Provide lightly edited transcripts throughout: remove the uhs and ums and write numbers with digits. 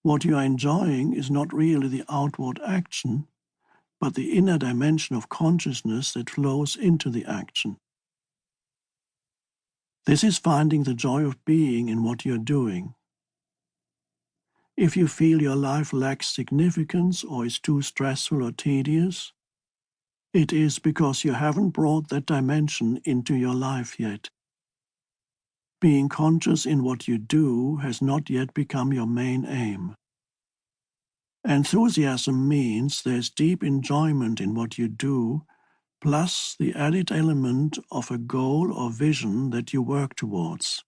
What you are enjoying is not really the outward action, but the inner dimension of consciousness that flows into the action. This is finding the joy of being in what you are doing. If you feel your life lacks significance or is too stressful or tedious, it is because you haven't brought that dimension into your life yet. Being conscious in what you do has not yet become your main aim. Enthusiasm means there's deep enjoyment in what you do, plus the added element of a goal or vision that you work towards.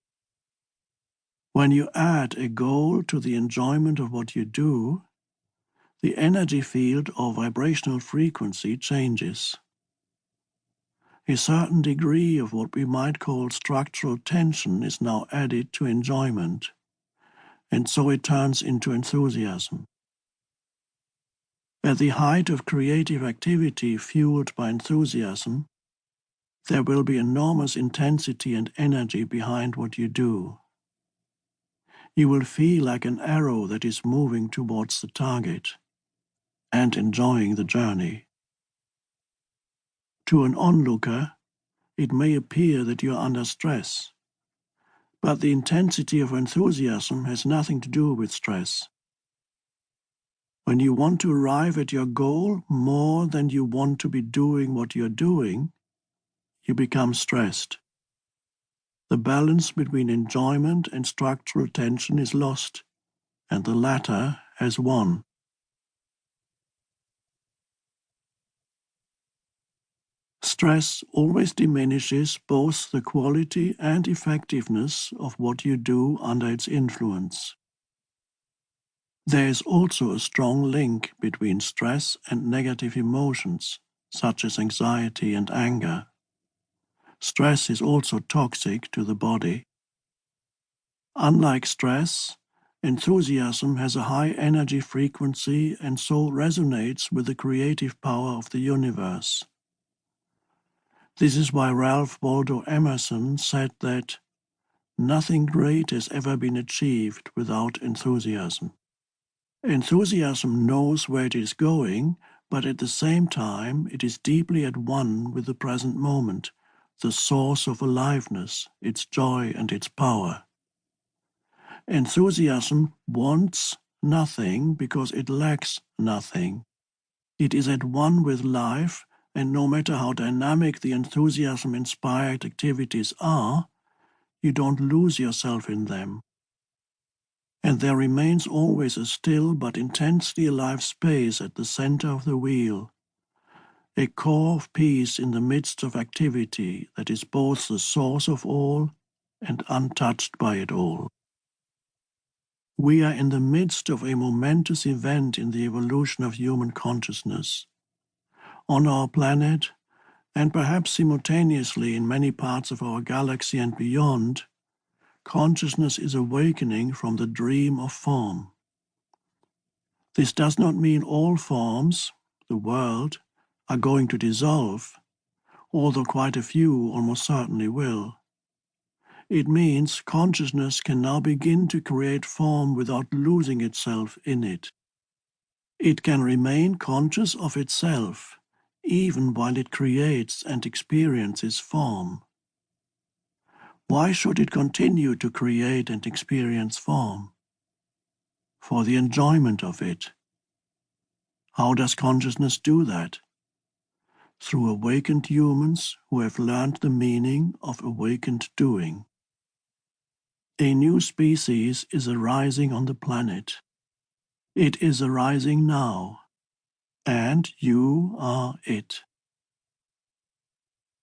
When you add a goal to the enjoyment of what you do, the energy field or vibrational frequency changes. A certain degree of what we might call structural tension is now added to enjoyment, and so it turns into enthusiasm. At the height of creative activity fueled by enthusiasm, there will be enormous intensity and energy behind what you do. You will feel like an arrow that is moving towards the target and enjoying the journey. To an onlooker, it may appear that you are under stress, but the intensity of enthusiasm has nothing to do with stress. When you want to arrive at your goal more than you want to be doing what you're doing, you become stressed. The balance between enjoyment and structural tension is lost, and the latter has won. Stress always diminishes both the quality and effectiveness of what you do under its influence. There is also a strong link between stress and negative emotions, such as anxiety and anger. Stress is also toxic to the body. Unlike stress, enthusiasm has a high energy frequency and so resonates with the creative power of the universe. This is why Ralph Waldo Emerson said that nothing great has ever been achieved without enthusiasm. Enthusiasm knows where it is going, but at the same time it is deeply at one with the present moment, the source of aliveness, its joy and its power. Enthusiasm wants nothing because it lacks nothing. It is at one with life, and no matter how dynamic the enthusiasm-inspired activities are, you don't lose yourself in them. And there remains always a still but intensely alive space at the center of the wheel, a core of peace in the midst of activity that is both the source of all and untouched by it all. We are in the midst of a momentous event in the evolution of human consciousness. On our planet, and perhaps simultaneously in many parts of our galaxy and beyond, consciousness is awakening from the dream of form. This does not mean all forms, the world, are going to dissolve, although quite a few almost certainly will. It means consciousness can now begin to create form without losing itself in it. It can remain conscious of itself, even while it creates and experiences form. Why should it continue to create and experience form? For the enjoyment of it. How does consciousness do that? Through awakened humans who have learned the meaning of awakened doing. A new species is arising on the planet. It is arising now, and you are it.